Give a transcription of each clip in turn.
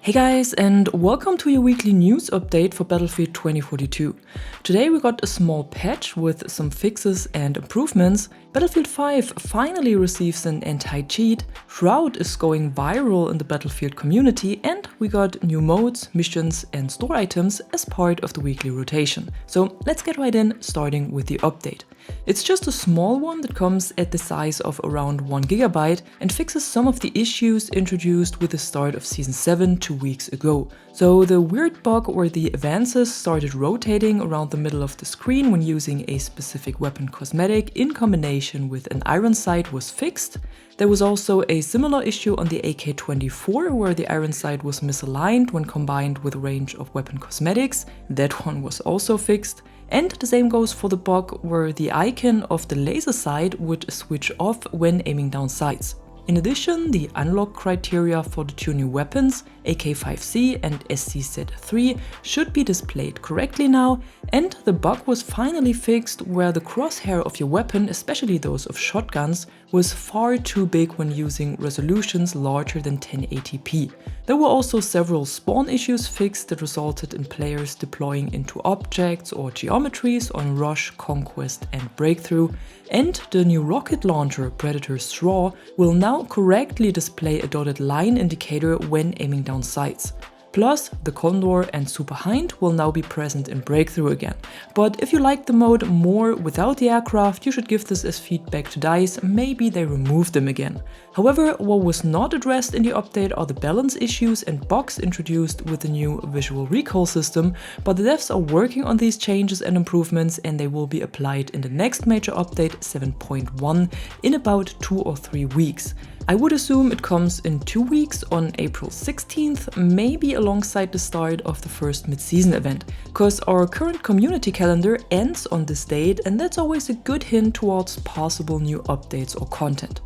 Hey guys, and welcome to your weekly news update for Battlefield 2042. Today we got a small patch with some fixes and improvements. Battlefield 5 finally receives an anti-cheat, Shroud is going viral in the Battlefield community, and we got new modes, missions and store items as part of the weekly rotation. So let's get right in, starting with the update. It's just a small one that comes at the size of around 1 GB and fixes some of the issues introduced with the start of Season 7 2 weeks ago. So the weird bug where the advances started rotating around the middle of the screen when using a specific weapon cosmetic in combination with an iron sight was fixed. There was also a similar issue on the AK-24 where the iron sight was misaligned when combined with a range of weapon cosmetics. That one was also fixed. And the same goes for the bug where the icon of the laser sight would switch off when aiming down sights. In addition, the unlock criteria for the two new weapons, AK-5C and SCZ-3, should be displayed correctly now, and the bug was finally fixed where the crosshair of your weapon, especially those of shotguns, was far too big when using resolutions larger than 1080p. There were also several spawn issues fixed that resulted in players deploying into objects or geometries on Rush, Conquest and Breakthrough, and the new rocket launcher, Predator Straw, will now correctly display a dotted line indicator when aiming down sights. Plus, the Condor and Super Hind will now be present in Breakthrough again. But if you like the mode more without the aircraft, you should give this as feedback to DICE, maybe they removed them again. However, what was not addressed in the update are the balance issues and bugs introduced with the new visual recall system, but the devs are working on these changes and improvements and they will be applied in the next major update 7.1 in about 2 or 3 weeks. I would assume it comes in 2 weeks on April 16th, maybe alongside the start of the first mid-season event, because our current community calendar ends on this date and that's always a good hint towards possible new updates or content.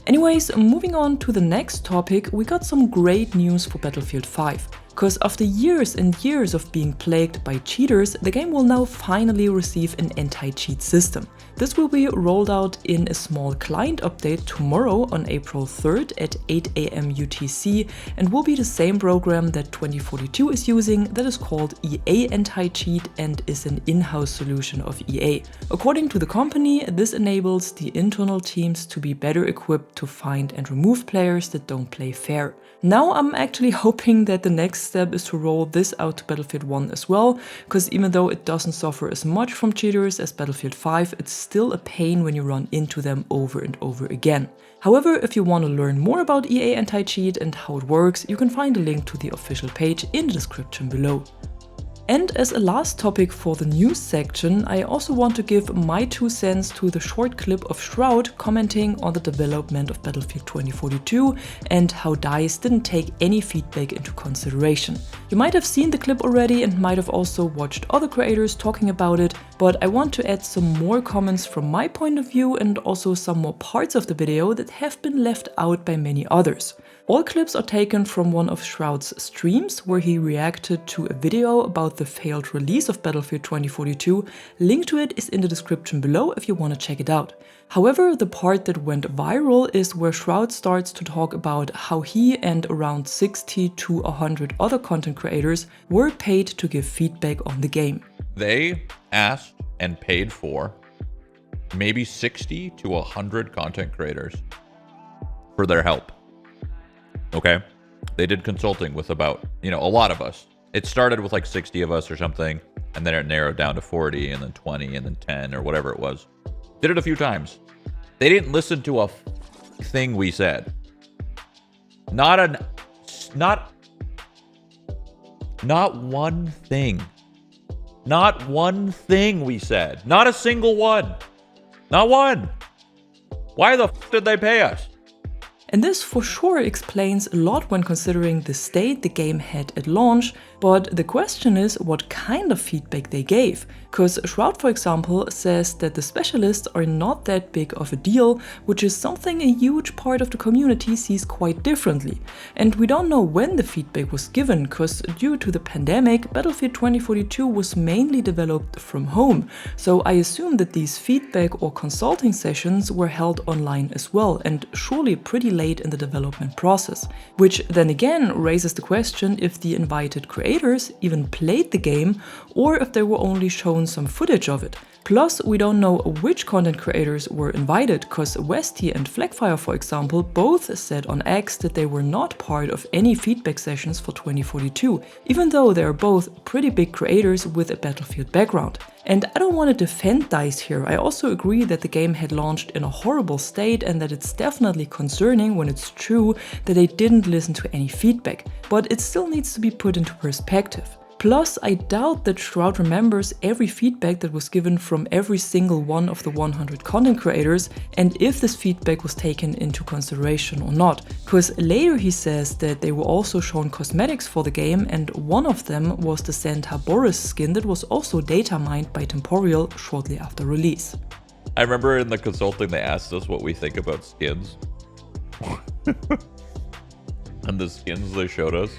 Anyways, moving on to the next topic, we got some great news for Battlefield 5. Because after years and years of being plagued by cheaters, the game will now finally receive an anti-cheat system. This will be rolled out in a small client update tomorrow on April 3rd at 8 AM UTC and will be the same program that 2042 is using that is called EA Anti-Cheat and is an in-house solution of EA. According to the company, this enables the internal teams to be better equipped to find and remove players that don't play fair. Now I'm actually hoping that the next step is to roll this out to Battlefield 1 as well, because even though it doesn't suffer as much from cheaters as Battlefield 5, it's still a pain when you run into them over and over again. However, if you want to learn more about EA Anti-Cheat and how it works, you can find a link to the official page in the description below. And as a last topic for the news section, I also want to give my 2 cents to the short clip of Shroud commenting on the development of Battlefield 2042 and how DICE didn't take any feedback into consideration. You might have seen the clip already and might have also watched other creators talking about it, but I want to add some more comments from my point of view and also some more parts of the video that have been left out by many others. All clips are taken from one of Shroud's streams where he reacted to a video about the failed release of Battlefield 2042. Link to it is in the description below if you want to check it out. However, the part that went viral is where Shroud starts to talk about how he and around 60 to 100 other content creators were paid to give feedback on the game. They asked and paid for maybe 60 to 100 content creators for their help. Okay, they did consulting with about, a lot of us. It started with like 60 of us or something, and then it narrowed down to 40 and then 20 and then 10 or whatever it was. Did it a few times. They didn't listen to a thing we said. Not one thing. Not one thing we said. Not a single one. Not one. Why the f did they pay us? And this for sure explains a lot when considering the state the game had at launch, But the question is what kind of feedback they gave. Because Shroud, for example, says that the specialists are not that big of a deal, which is something a huge part of the community sees quite differently. And we don't know when the feedback was given, because due to the pandemic, Battlefield 2042 was mainly developed from home. So I assume that these feedback or consulting sessions were held online as well, and surely pretty late in the development process. Which then again raises the question if the invited creators even played the game, or if they were only shown some footage of it. Plus, we don't know which content creators were invited, because Westy and Flagfire, for example, both said on X that they were not part of any feedback sessions for 2042, even though they are both pretty big creators with a Battlefield background. And I don't want to defend DICE here, I also agree that the game had launched in a horrible state and that it's definitely concerning when it's true that they didn't listen to any feedback, but it still needs to be put into perspective. Plus, I doubt that Shroud remembers every feedback that was given from every single one of the 100 content creators and if this feedback was taken into consideration or not. Because later he says that they were also shown cosmetics for the game, and one of them was the Santa Boris skin that was also data mined by Temporal shortly after release. I remember in the consulting they asked us what we think about skins. And the skins they showed us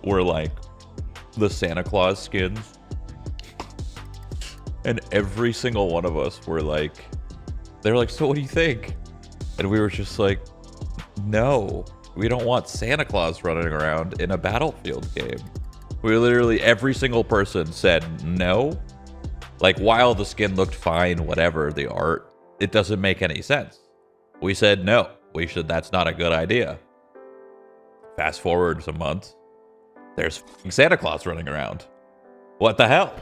were like the Santa Claus skins, and every single one of us were like, they were like, so what do you think? And we were just like, no, we don't want Santa Claus running around in a Battlefield game. We literally, every single person said no. Like, while the skin looked fine, whatever, the art, it doesn't make any sense. We said no, that's not a good idea. Fast forward some months, there's Santa Claus running around. What the hell?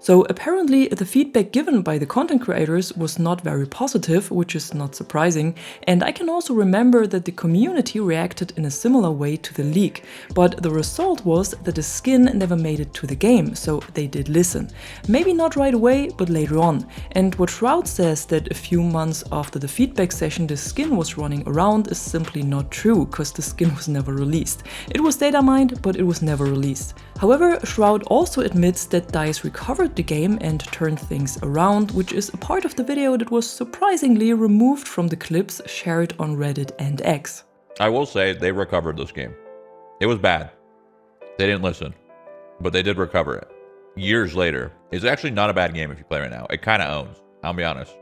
So apparently the feedback given by the content creators was not very positive, which is not surprising, and I can also remember that the community reacted in a similar way to the leak, but the result was that the skin never made it to the game, so they did listen. Maybe not right away, but later on. And what Shroud says that a few months after the feedback session the skin was running around is simply not true, because the skin was never released. It was data mined, but it was never released. However, Shroud also admits that DICE recovered the game and turned things around, which is a part of the video that was surprisingly removed from the clips shared on Reddit and X. I will say they recovered this game. It was bad. They didn't listen, but they did recover it. Years later. It's actually not a bad game if you play right now. It kind of owns, I'll be honest.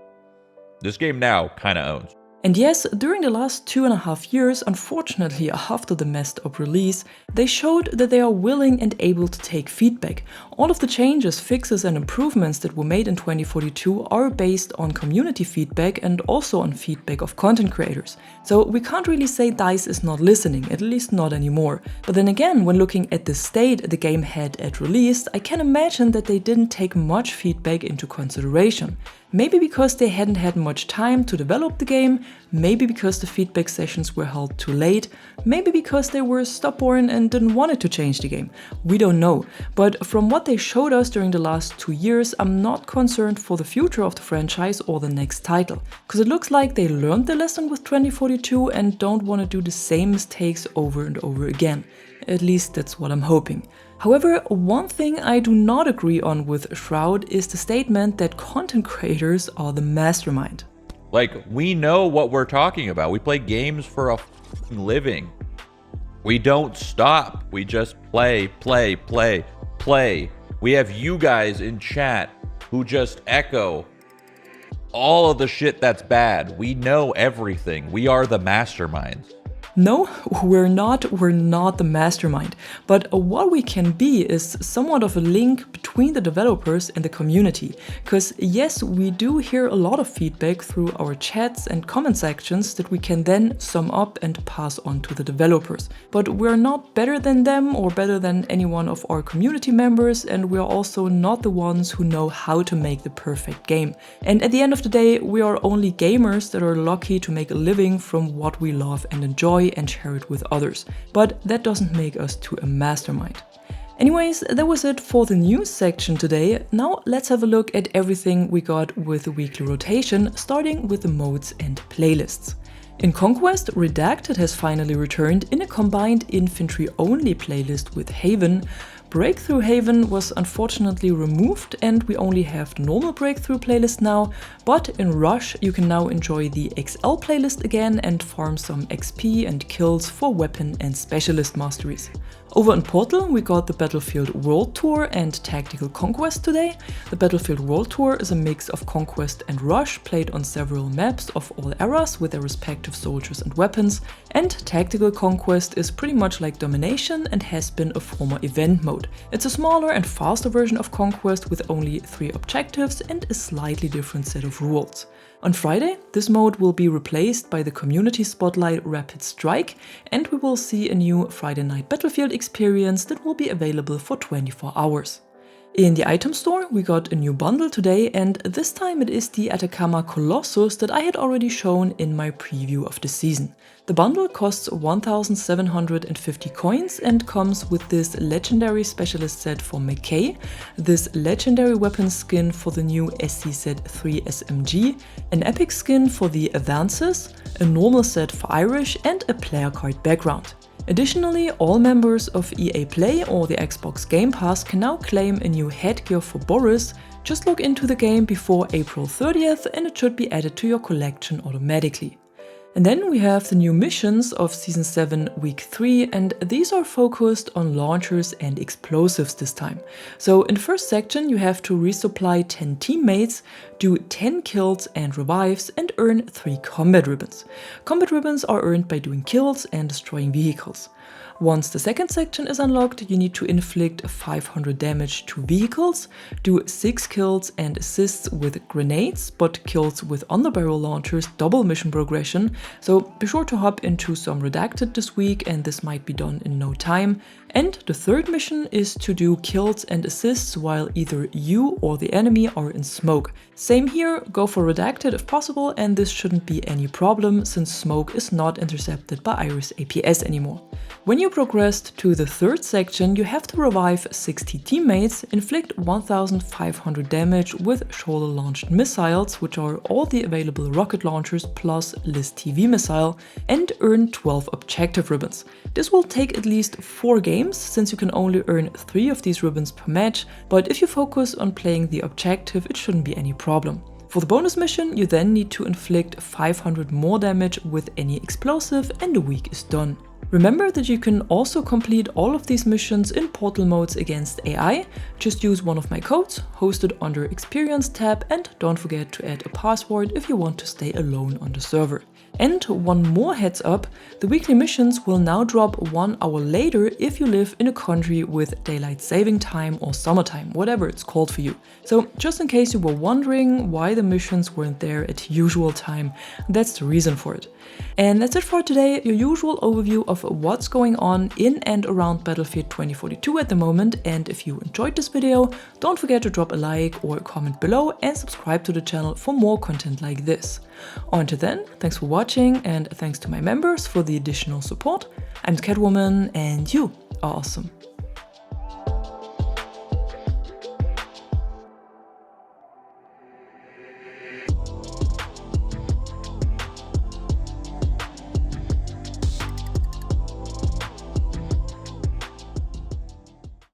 This game now kind of owns. And yes, during the last 2.5 years, unfortunately after the messed up release, they showed that they are willing and able to take feedback. All of the changes, fixes and improvements that were made in 2042 are based on community feedback and also on feedback of content creators. So we can't really say DICE is not listening, at least not anymore. But then again, when looking at the state the game had at release, I can imagine that they didn't take much feedback into consideration. Maybe because they hadn't had much time to develop the game, maybe because the feedback sessions were held too late, maybe because they were stubborn and didn't want it to change the game. We don't know, but from what they showed us during the last 2 years, I'm not concerned for the future of the franchise or the next title, because it looks like they learned the lesson with 2042 and don't want to do the same mistakes over and over again. At least that's what I'm hoping. However, one thing I do not agree on with Shroud is the statement that content creators are the mastermind. Like, we know what we're talking about. We play games for a living. We don't stop. We just play. We have you guys in chat who just echo all of the shit that's bad. We know everything. We are the masterminds. No, we're not the mastermind, but what we can be is somewhat of a link between the developers and the community. Because yes, we do hear a lot of feedback through our chats and comment sections that we can then sum up and pass on to the developers. But we're not better than them or better than any one of our community members, and we're also not the ones who know how to make the perfect game. And at the end of the day, we are only gamers that are lucky to make a living from what we love and enjoy and share it with others. But that doesn't make us to a mastermind. Anyways, that was it for the news section today. Now let's have a look at everything we got with the weekly rotation, starting with the modes and playlists. In Conquest, Redacted has finally returned in a combined infantry-only playlist with Haven. Breakthrough Haven was unfortunately removed and we only have the normal Breakthrough playlist now, but in Rush you can now enjoy the XL playlist again and farm some XP and kills for weapon and specialist masteries. Over in Portal we got the Battlefield World Tour and Tactical Conquest today. The Battlefield World Tour is a mix of Conquest and Rush played on several maps of all eras with their respective soldiers and weapons, and Tactical Conquest is pretty much like Domination and has been a former event mode. It's a smaller and faster version of Conquest with only 3 objectives and a slightly different set of rules. On Friday, this mode will be replaced by the Community Spotlight Rapid Strike, and we will see a new Friday Night Battlefield experience that will be available for 24 hours. In the item store, we got a new bundle today, and this time it is the Atacama Colossus that I had already shown in my preview of the season. The bundle costs 1,750 coins and comes with this legendary specialist set for McKay, this legendary weapon skin for the new SCZ3 SMG, an epic skin for the Advances, a normal set for Irish, and a player card background. Additionally, all members of EA Play or the Xbox Game Pass can now claim a new headgear for Boris. Just log into the game before April 30th and it should be added to your collection automatically. And then we have the new missions of Season 7 Week 3, and these are focused on launchers and explosives this time. So in the first section you have to resupply 10 teammates, do 10 kills and revives, and earn 3 combat ribbons. Combat ribbons are earned by doing kills and destroying vehicles. Once the second section is unlocked, you need to inflict 500 damage to vehicles, do 6 kills and assists with grenades, but kills with underbarrel launchers double mission progression, so be sure to hop into some Redacted this week and this might be done in no time. And the third mission is to do kills and assists while either you or the enemy are in smoke. Same here, go for Redacted if possible, and this shouldn't be any problem since smoke is not intercepted by Iris APS anymore. When you progressed to the third section, you have to revive 60 teammates, inflict 1,500 damage with shoulder-launched missiles, which are all the available rocket launchers plus List TV missile, and earn 12 objective ribbons. This will take at least 4 games, since you can only earn 3 of these ribbons per match, but if you focus on playing the objective, it shouldn't be any problem. For the bonus mission, you then need to inflict 500 more damage with any explosive and the week is done. Remember that you can also complete all of these missions in portal modes against AI. Just use one of my codes, hosted under Experience tab, and don't forget to add a password if you want to stay alone on the server. And one more heads up, the weekly missions will now drop 1 hour later if you live in a country with daylight saving time or summertime, whatever it's called for you. So just in case you were wondering why the missions weren't there at usual time, that's the reason for it. And that's it for today, your usual overview of what's going on in and around Battlefield 2042 at the moment. And if you enjoyed this video, don't forget to drop a like or a comment below and subscribe to the channel for more content like this. Until then, thanks for watching and thanks to my members for the additional support. I'm Catwoman and you are awesome.